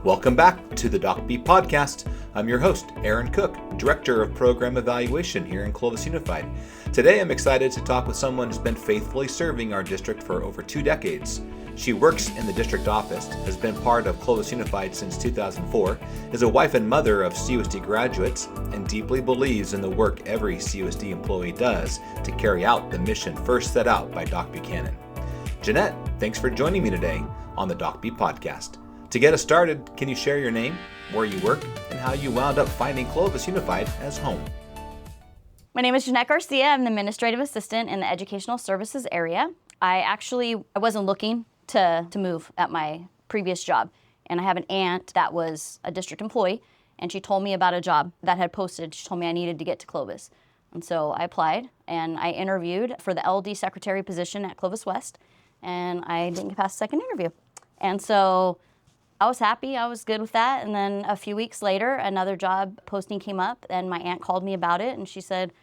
Welcome back to the DocBPodcast. I'm your host, Aaron Cook, Director of Program Evaluation here in Clovis Unified. Today I'm excited to talk with someone who's been faithfully serving our district for over 2 decades. She works in the district office, has been part of Clovis Unified since 2004, is a wife and mother of CUSD graduates, and deeply believes in the work every CUSD employee does to carry out the mission first set out by Doc Buchanan. Jeanette, thanks for joining me today on the DocBPodcast. To get us started, can you share your name, where you work, and how you wound up finding Clovis Unified as home? My name is Jeanette Garcia. I'm the administrative assistant in the educational services area. I wasn't looking to move at my previous job, and I have an aunt that was a district employee, and she told me about a job that had posted. She told me I needed to get to Clovis, and so I applied, and I interviewed for the LD secretary position at Clovis West, and I didn't get past the second interview. And so I was happy, I was good with that, and then a few weeks later, another job posting came up, and my aunt called me about it, and she said,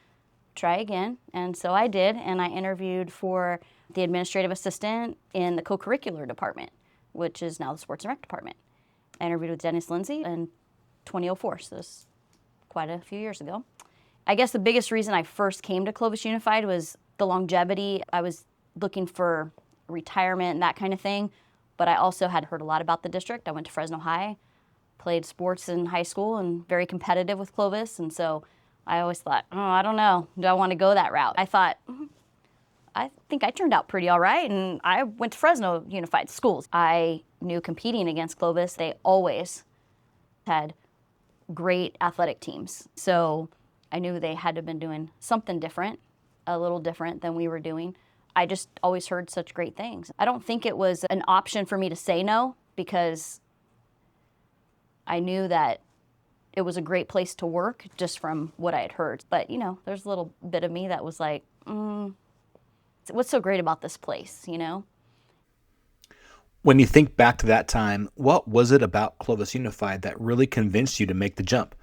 try again. And so I did, and I interviewed for the administrative assistant in the co-curricular department, which is now the sports and rec department. I interviewed with Dennis Lindsay in 2004, so this is quite a few years ago. I guess the biggest reason I first came to Clovis Unified was the longevity. I was looking for retirement and that kind of thing. But I also had heard a lot about the district. I went to Fresno High, played sports in high school, and very competitive with Clovis. And so I always thought, I don't know, do I want to go that route? I thought, I think I turned out pretty all right. And I went to Fresno Unified Schools. I knew competing against Clovis, they always had great athletic teams. So I knew they had to have been doing something different, a little different than we were doing. I just always heard such great things. I don't think it was an option for me to say no because I knew that it was a great place to work just from what I had heard. But, there's a little bit of me that was like, what's so great about this place, When you think back to that time, what was it about Clovis Unified that really convinced you to make the jump?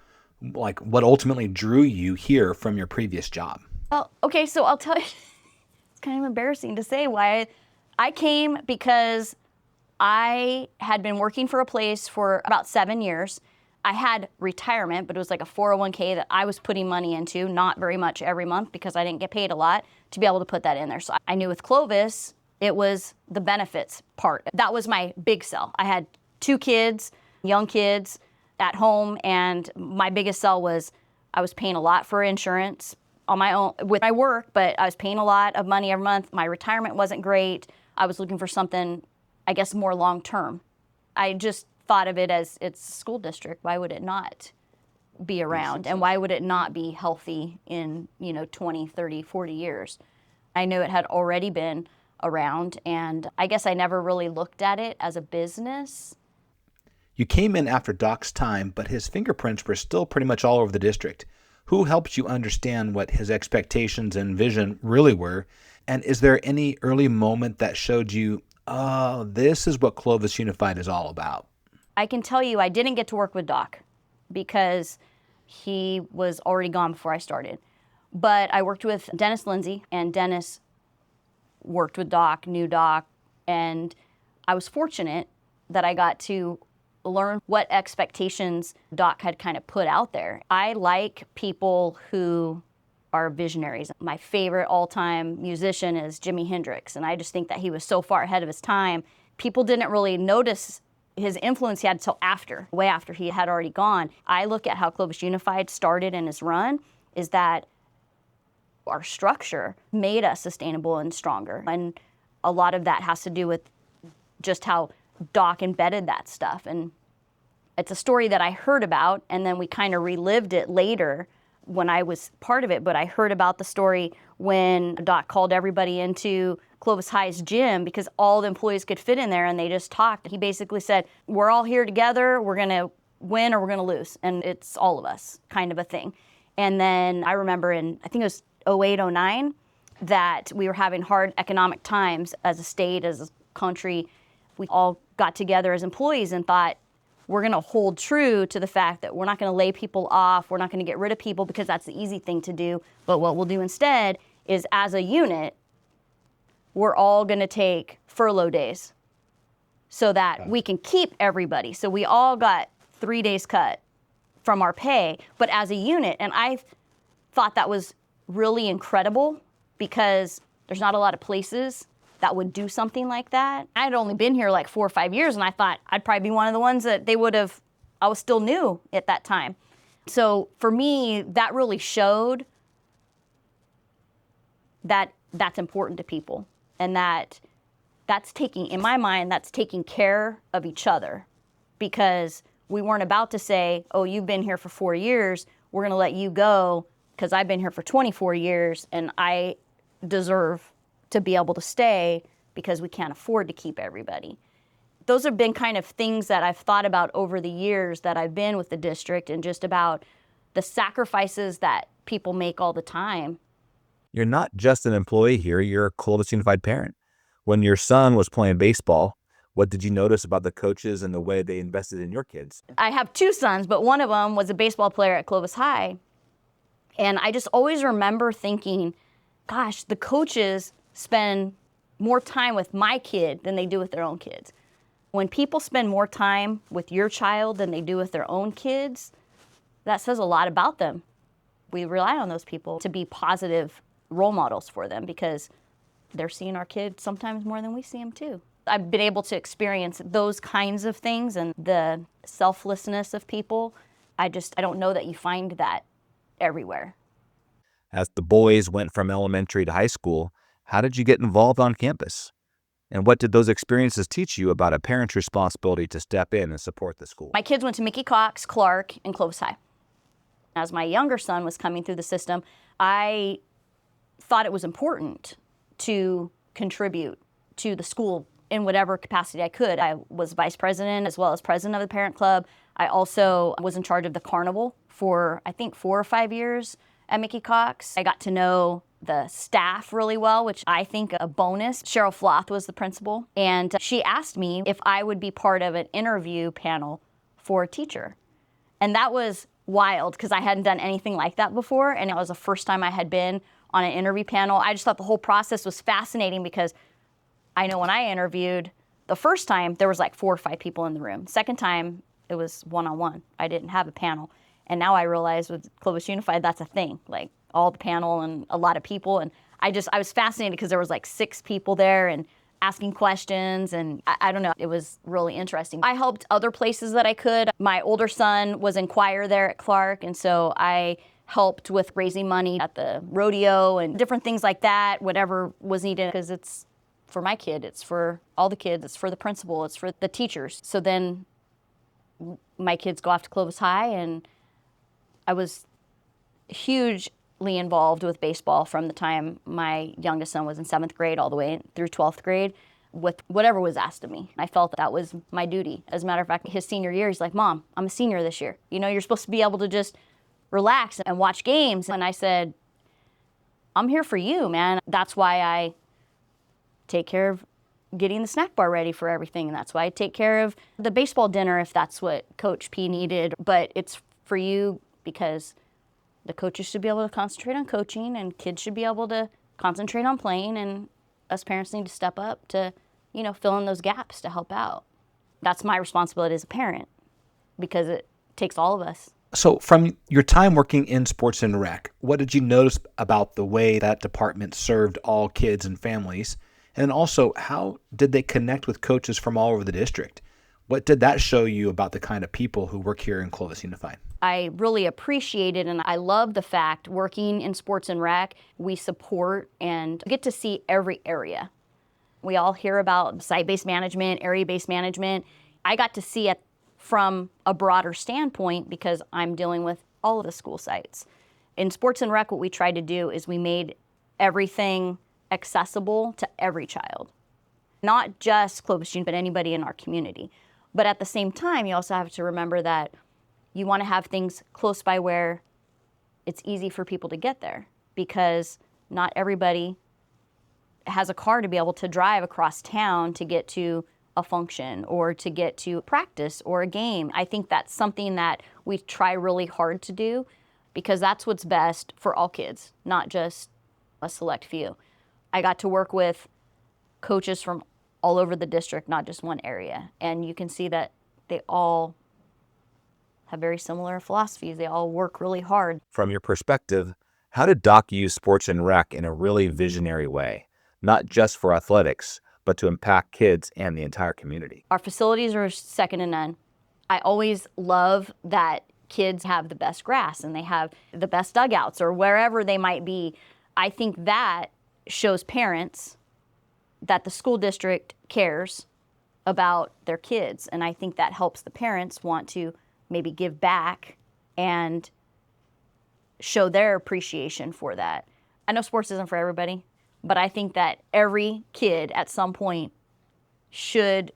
Like, what ultimately drew you here from your previous job? Well, okay, so I'll tell you. Kind of embarrassing to say why I came because I had been working for a place for about 7 years. I had retirement, but it was like a 401k that I was putting money into, not very much every month because I didn't get paid a lot to be able to put that in there. So I knew with Clovis, it was the benefits part. That was my big sell. I had 2 kids, young kids at home, and my biggest sell was I was paying a lot for insurance on my own with my work, but I was paying a lot of money every month. My retirement wasn't great. I was looking for something, I guess, more long-term. I just thought of it as it's a school district. Why would it not be around? And why would it not be healthy in, 20, 30, 40 years? I knew it had already been around, and I guess I never really looked at it as a business. You came in after Doc's time, but his fingerprints were still pretty much all over the district. Who helped you understand what his expectations and vision really were? And is there any early moment that showed you, this is what Clovis Unified is all about? I can tell you I didn't get to work with Doc because he was already gone before I started. But I worked with Dennis Lindsay, and Dennis worked with Doc, knew Doc, and I was fortunate that I got to learn what expectations Doc had kind of put out there. I like people who are visionaries. My favorite all-time musician is Jimi Hendrix, and I just think that he was so far ahead of his time. People didn't really notice his influence he had until way after he had already gone. I look at how Clovis Unified started in his run is that our structure made us sustainable and stronger, and a lot of that has to do with just how Doc embedded that stuff. And it's a story that I heard about, and then we kind of relived it later when I was part of it. But I heard about the story when Doc called everybody into Clovis High's gym because all the employees could fit in there, and they just talked. He basically said, we're all here together, we're going to win or we're going to lose, and it's all of us kind of a thing. And then I remember I think it was 08, 09, that we were having hard economic times as a state, as a country. We all got together as employees and thought, we're going to hold true to the fact that we're not going to lay people off, we're not going to get rid of people because that's the easy thing to do. But what we'll do instead is, as a unit, we're all going to take furlough days. so that we can keep everybody. So we all got 3 days cut from our pay, but as a unit. And I thought that was really incredible because there's not a lot of places that would do something like that. I'd only been here like 4 or 5 years, and I thought I'd probably be one of the ones that they would have, I was still new at that time. So for me, that really showed that that's important to people, and that's taking, in my mind, that's taking care of each other, because we weren't about to say, oh, you've been here for 4 years, we're gonna let you go because I've been here for 24 years and I deserve to be able to stay because we can't afford to keep everybody. Those have been kind of things that I've thought about over the years that I've been with the district, and just about the sacrifices that people make all the time. You're not just an employee here, you're a Clovis Unified parent. When your son was playing baseball, what did you notice about the coaches and the way they invested in your kids? I have 2 sons, but one of them was a baseball player at Clovis High. And I just always remember thinking, gosh, the coaches spend more time with my kid than they do with their own kids. When people spend more time with your child than they do with their own kids, that says a lot about them. We rely on those people to be positive role models for them, because they're seeing our kids sometimes more than we see them too. I've been able to experience those kinds of things, and the selflessness of people. I don't know that you find that everywhere. As the boys went from elementary to high school, how did you get involved on campus? And what did those experiences teach you about a parent's responsibility to step in and support the school? My kids went to Mickey Cox, Clark, and Clovis High. As my younger son was coming through the system, I thought it was important to contribute to the school in whatever capacity I could. I was vice president as well as president of the parent club. I also was in charge of the carnival for, I think, 4 or 5 years at Mickey Cox. I got to know the staff really well, which I think a bonus. Cheryl Floth was the principal, and she asked me if I would be part of an interview panel for a teacher. And that was wild, because I hadn't done anything like that before, and it was the first time I had been on an interview panel. I just thought the whole process was fascinating, because I know when I interviewed the first time, there was like 4 or 5 people in the room. Second time, it was one-on-one. I didn't have a panel. And now I realize with Clovis Unified, that's a thing, like all the panel and a lot of people. And I was fascinated because there was like 6 people there and asking questions, and I don't know, it was really interesting. I helped other places that I could. My older son was in choir there at Clark, and so I helped with raising money at the rodeo and different things like that, whatever was needed, because it's for my kid, it's for all the kids, it's for the principal, it's for the teachers. So then my kids go off to Clovis High, and I was hugely involved with baseball from the time my youngest son was in 7th grade all the way through 12th grade with whatever was asked of me. I felt that was my duty. As a matter of fact, his senior year, he's like, Mom, I'm a senior this year. You know, you're supposed to be able to just relax and watch games. And I said, I'm here for you, man. That's why I take care of getting the snack bar ready for everything. And that's why I take care of the baseball dinner if that's what Coach P needed. But it's for you, because the coaches should be able to concentrate on coaching, and kids should be able to concentrate on playing, and us parents need to step up to, you know, fill in those gaps to help out. That's my responsibility as a parent, because it takes all of us. So from your time working in sports and rec, what did you notice about the way that department served all kids and families? And also, how did they connect with coaches from all over the district? What did that show you about the kind of people who work here in Clovis Unified? I really appreciate it, and I love the fact working in sports and rec, we support and get to see every area. We all hear about site-based management, area-based management. I got to see it from a broader standpoint because I'm dealing with all of the school sites. In sports and rec, what we tried to do is we made everything accessible to every child. Not just Clovis Unified, but anybody in our community. But at the same time, you also have to remember that you want to have things close by where it's easy for people to get there, because not everybody has a car to be able to drive across town to get to a function or to get to practice or a game. I think that's something that we try really hard to do, because that's what's best for all kids, not just a select few. I got to work with coaches from all over the district, not just one area. And you can see that they all have very similar philosophies. They all work really hard. From your perspective, how did Doc use sports and rec in a really visionary way, not just for athletics, but to impact kids and the entire community? Our facilities are second to none. I always love that kids have the best grass and they have the best dugouts or wherever they might be. I think that shows parents that the school district cares about their kids. And I think that helps the parents want to maybe give back and show their appreciation for that. I know sports isn't for everybody, but I think that every kid at some point should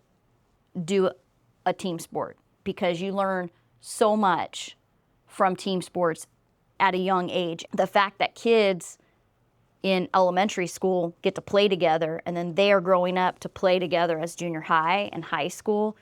do a team sport because you learn so much from team sports at a young age. The fact that kids in elementary school get to play together and then they are growing up to play together as junior high and high school,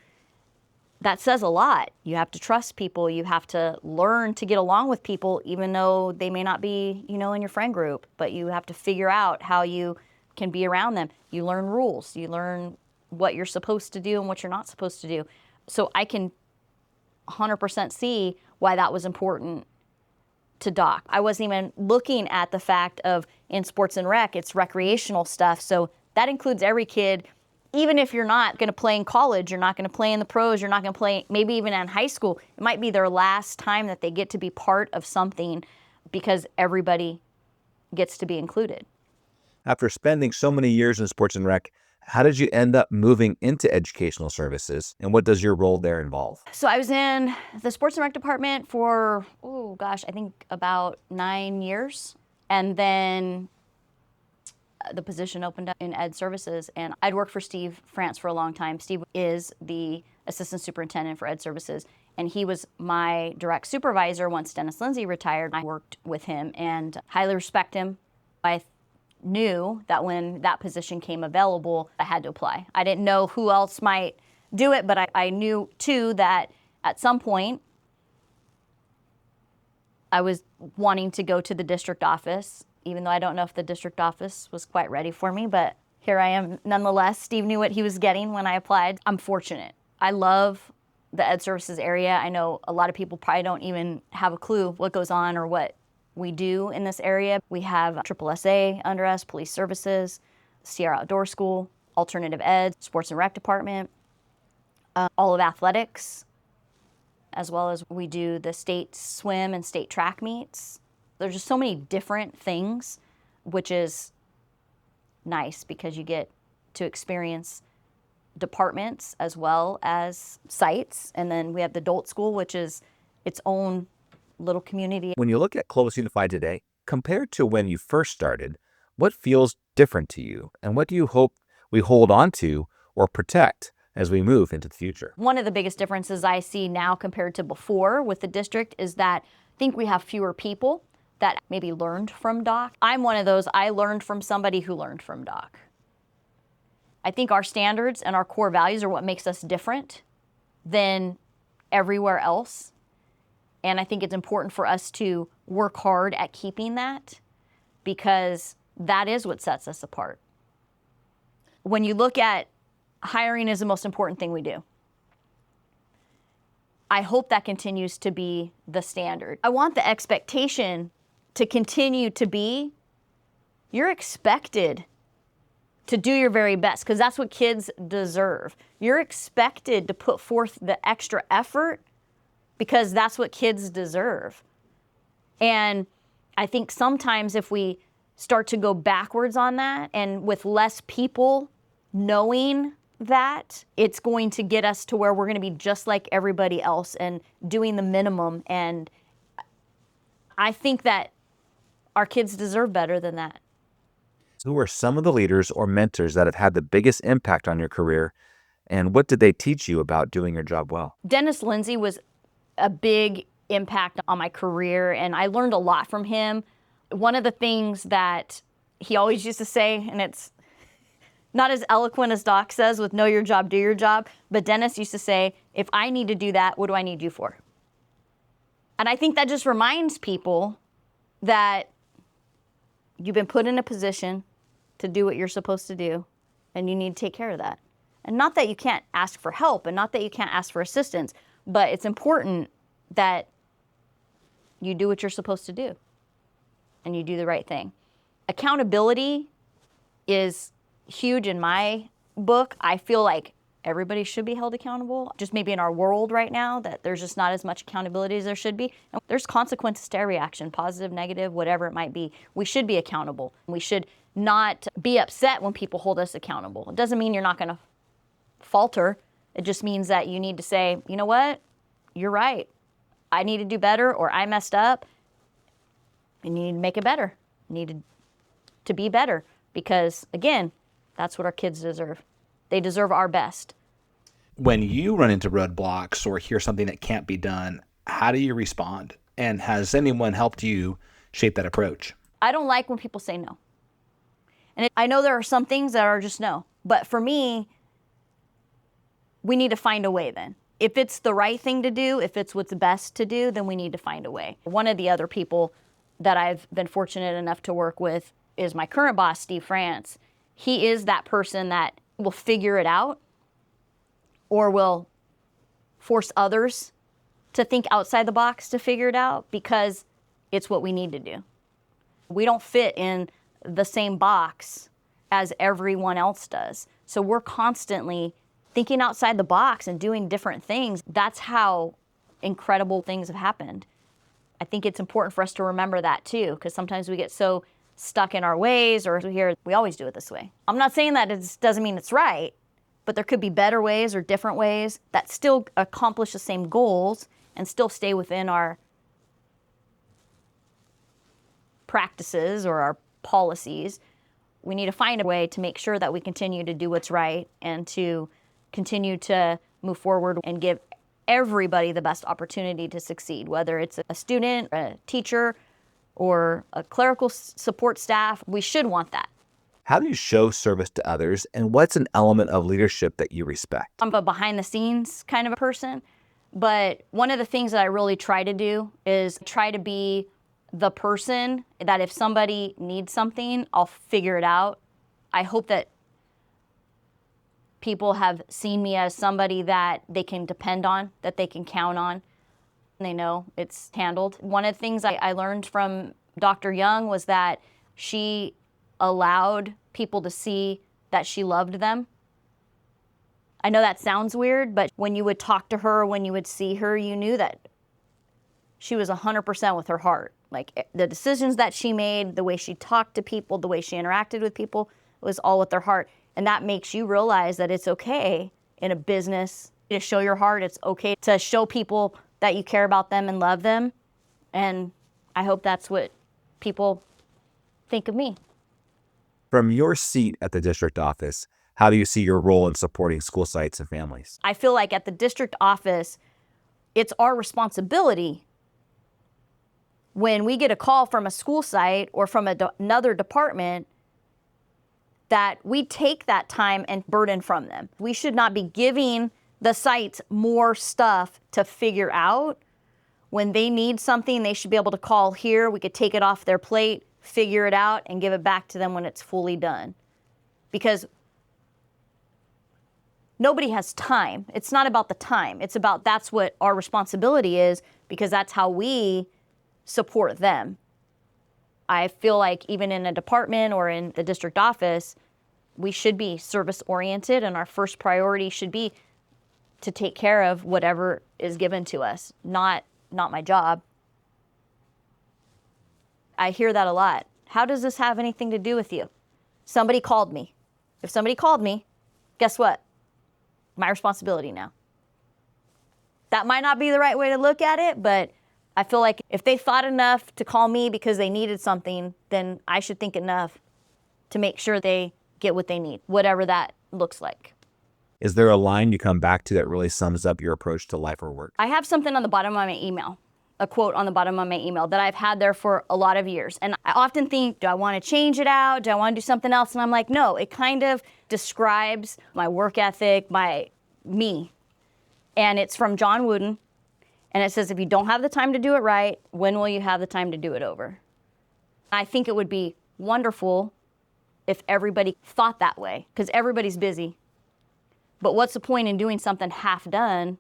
that says a lot. You have to trust people. You have to learn to get along with people, even though they may not be, in your friend group, but you have to figure out how you can be around them. You learn rules. You learn what you're supposed to do and what you're not supposed to do. So I can 100% see why that was important to Doc. I wasn't even looking at the fact of in sports and rec, it's recreational stuff. So that includes every kid. Even if you're not going to play in college, you're not going to play in the pros, you're not going to play maybe even in high school, it might be their last time that they get to be part of something because everybody gets to be included. After spending so many years in sports and rec, how did you end up moving into educational services, and what does your role there involve? So I was in the sports and rec department for, I think about 9 years. And then the position opened up in ed services, and I'd worked for Steve France for a long time. Steve is the assistant superintendent for ed services, and he was my direct supervisor once Dennis Lindsay retired. I worked with him and highly respect him. I knew that when that position came available, I had to apply. I didn't know who else might do it, but I knew too that at some point I was wanting to go to the district office, even though I don't know if the district office was quite ready for me, but here I am nonetheless. Steve knew what he was getting when I applied. I'm fortunate. I love the ed services area. I know a lot of people probably don't even have a clue what goes on or what we do in this area. We have SSSA under us, police services, Sierra Outdoor School, alternative ed, sports and rec department, all of athletics, as well as we do the state swim and state track meets. There's just so many different things, which is nice because you get to experience departments as well as sites. And then we have the adult school, which is its own little community. When you look at Clovis Unified today, compared to when you first started, what feels different to you? And what do you hope we hold on to or protect as we move into the future? One of the biggest differences I see now compared to before with the district is that I think we have fewer people that maybe learned from Doc. I'm one of those, I learned from somebody who learned from Doc. I think our standards and our core values are what makes us different than everywhere else. And I think it's important for us to work hard at keeping that because that is what sets us apart. When you look at hiring is the most important thing we do. I hope that continues to be the standard. I want the expectation to continue to be, you're expected to do your very best because that's what kids deserve. You're expected to put forth the extra effort because that's what kids deserve. And I think sometimes if we start to go backwards on that and with less people knowing that, it's going to get us to where we're going to be just like everybody else and doing the minimum. And I think that our kids deserve better than that. Who are some of the leaders or mentors that have had the biggest impact on your career, and what did they teach you about doing your job well? Dennis Lindsay was a big impact on my career, and I learned a lot from him. One of the things that he always used to say, and it's not as eloquent as Doc says with know your job, do your job, but Dennis used to say, if I need to do that, what do I need you for? And I think that just reminds people that you've been put in a position to do what you're supposed to do, and you need to take care of that. And not that you can't ask for help and not that you can't ask for assistance, but it's important that you do what you're supposed to do and you do the right thing. Accountability is huge in my book. I feel like everybody should be held accountable. Just maybe in our world right now that there's just not as much accountability as there should be. And there's consequences to every action, positive, negative, whatever it might be. We should be accountable. We should not be upset when people hold us accountable. It doesn't mean you're not going to falter. It just means that you need to say, you know what? You're right. I need to do better, or I messed up. And you need to make it better. You need to be better because, again, that's what our kids deserve. They deserve our best. When you run into roadblocks or hear something that can't be done, how do you respond? And has anyone helped you shape that approach? I don't like when people say no. And I know there are some things that are just no. But for me, we need to find a way then. If it's the right thing to do, if it's what's best to do, then we need to find a way. One of the other people that I've been fortunate enough to work with is my current boss, Steve France. He is that person that will figure it out or will force others to think outside the box to figure it out because it's what we need to do. We don't fit in the same box as everyone else does. So we're constantly thinking outside the box and doing different things. That's how incredible things have happened. I think it's important for us to remember that too, because sometimes we get so stuck in our ways or we hear, we always do it this way. I'm not saying that it doesn't mean it's right, but there could be better ways or different ways that still accomplish the same goals and still stay within our practices or our policies. We need to find a way to make sure that we continue to do what's right and to continue to move forward and give everybody the best opportunity to succeed, whether it's a student, a teacher, or a clerical support staff. We should want that. How do you show service to others, and what's an element of leadership that you respect? I'm a behind-the-scenes kind of a person, but one of the things that I really try to do is try to be the person that if somebody needs something, I'll figure it out. I hope that people have seen me as somebody that they can depend on, that they can count on, and they know it's handled. One of the things I learned from Dr. Young was that she allowed people to see that she loved them. I know that sounds weird, but when you would talk to her, when you would see her, you knew that she was 100% with her heart. Like the decisions that she made, the way she talked to people, the way she interacted with people, it was all with their heart. And that makes you realize that it's okay in a business to show your heart. It's okay to show people that you care about them and love them. And I hope that's what people think of me. From your seat at the district office, how do you see your role in supporting school sites and families? I feel like at the district office, it's our responsibility when we get a call from a school site or from another department that we take that time and burden from them. We should not be giving the sites more stuff to figure out. When they need something, they should be able to call here. We could take it off their plate, figure it out, and give it back to them when it's fully done. Because nobody has time. It's not about the time. It's about that's what our responsibility is because that's how we support them. I feel like even in a department or in the district office, we should be service-oriented, and our first priority should be to take care of whatever is given to us, not my job. I hear that a lot. How does this have anything to do with you? Somebody called me. If somebody called me, guess what? My responsibility now. That might not be the right way to look at it, but I feel like if they thought enough to call me because they needed something, then I should think enough to make sure they get what they need, whatever that looks like. Is there a line you come back to that really sums up your approach to life or work? I have something on the bottom of my email, a quote on the bottom of my email that I've had there for a lot of years. And I often think, do I want to change it out? Do I want to do something else? And I'm like, no, it kind of describes my work ethic, me. And it's from John Wooden. And it says, if you don't have the time to do it right, when will you have the time to do it over? I think it would be wonderful if everybody thought that way, because everybody's busy. But what's the point in doing something half done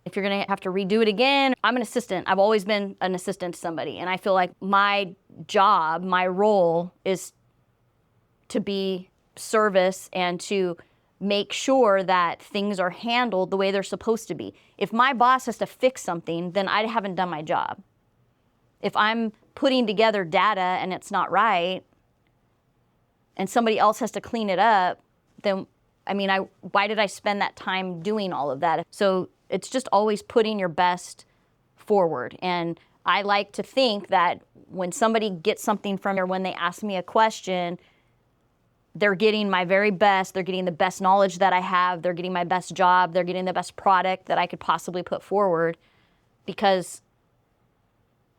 if you're going to have to redo it again? I'm an assistant. I've always been an assistant to somebody. And I feel like my job, my role is to be service and to make sure that things are handled the way they're supposed to be. If my boss has to fix something, then I haven't done my job. If I'm putting together data and it's not right, and somebody else has to clean it up, then, why did I spend that time doing all of that? So it's just always putting your best forward. And I like to think that when somebody gets something from me or when they ask me a question, they're getting my very best, they're getting the best knowledge that I have, they're getting my best job, they're getting the best product that I could possibly put forward, because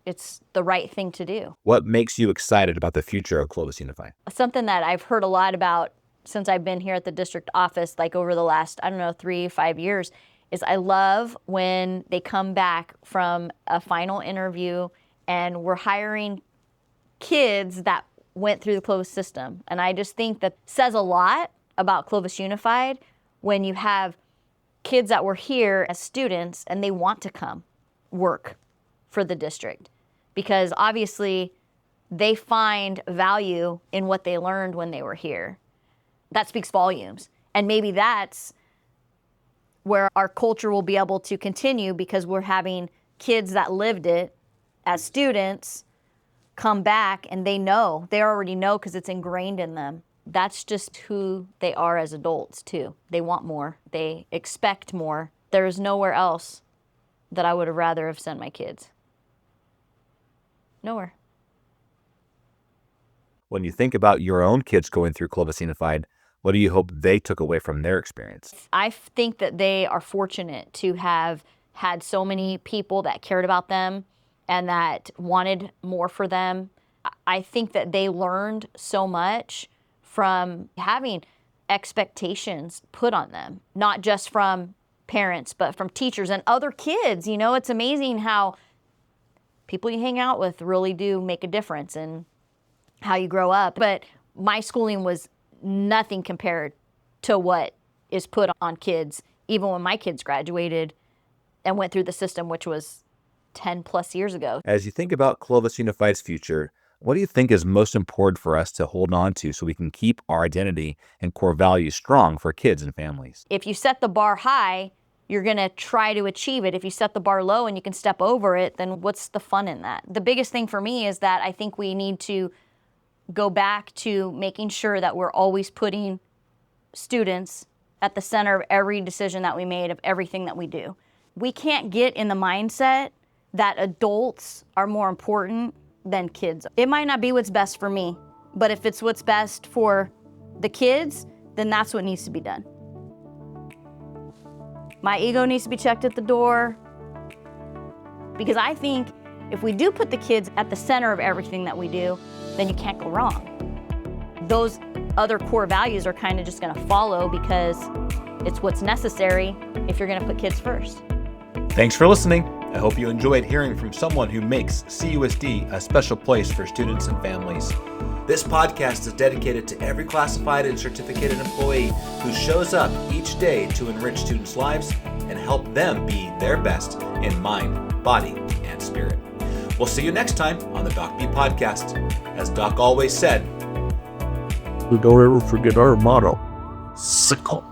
it's the right thing to do. What makes you excited about the future of Clovis Unified? Something that I've heard a lot about since I've been here at the district office, like over the last, 3-5 years, is I love when they come back from a final interview and we're hiring kids that went through the Clovis system. And I just think that says a lot about Clovis Unified when you have kids that were here as students and they want to come work for the district, because obviously they find value in what they learned when they were here. That speaks volumes. And maybe that's where our culture will be able to continue, because we're having kids that lived it as students come back and they already know because it's ingrained in them. That's just who they are as adults too. They want more, they expect more. There is nowhere else that I would have rather have sent my kids. Nowhere. When you think about your own kids going through Clovis Unified, what do you hope they took away from their experience? I think that they are fortunate to have had so many people that cared about them and that wanted more for them. I think that they learned so much from having expectations put on them, not just from parents, but from teachers and other kids. It's amazing how people you hang out with really do make a difference in how you grow up. But my schooling was nothing compared to what is put on kids, even when my kids graduated and went through the system, which was 10 plus years ago. As you think about Clovis Unified's future, what do you think is most important for us to hold on to so we can keep our identity and core values strong for kids and families? If you set the bar high, you're going to try to achieve it. If you set the bar low and you can step over it, then what's the fun in that? The biggest thing for me is that I think we need to go back to making sure that we're always putting students at the center of every decision that we made, of everything that we do. We can't get in the mindset that adults are more important than kids. It might not be what's best for me, but if it's what's best for the kids, then that's what needs to be done. My ego needs to be checked at the door, because I think if we do put the kids at the center of everything that we do, then you can't go wrong. Those other core values are kind of just going to follow, because it's what's necessary if you're going to put kids first. Thanks for listening. I hope you enjoyed hearing from someone who makes CUSD a special place for students and families. This podcast is dedicated to every classified and certificated employee who shows up each day to enrich students' lives and help them be their best in mind, body, and spirit. We'll see you next time on the DocBPodcast. As Doc always said, don't ever forget our motto: sickle.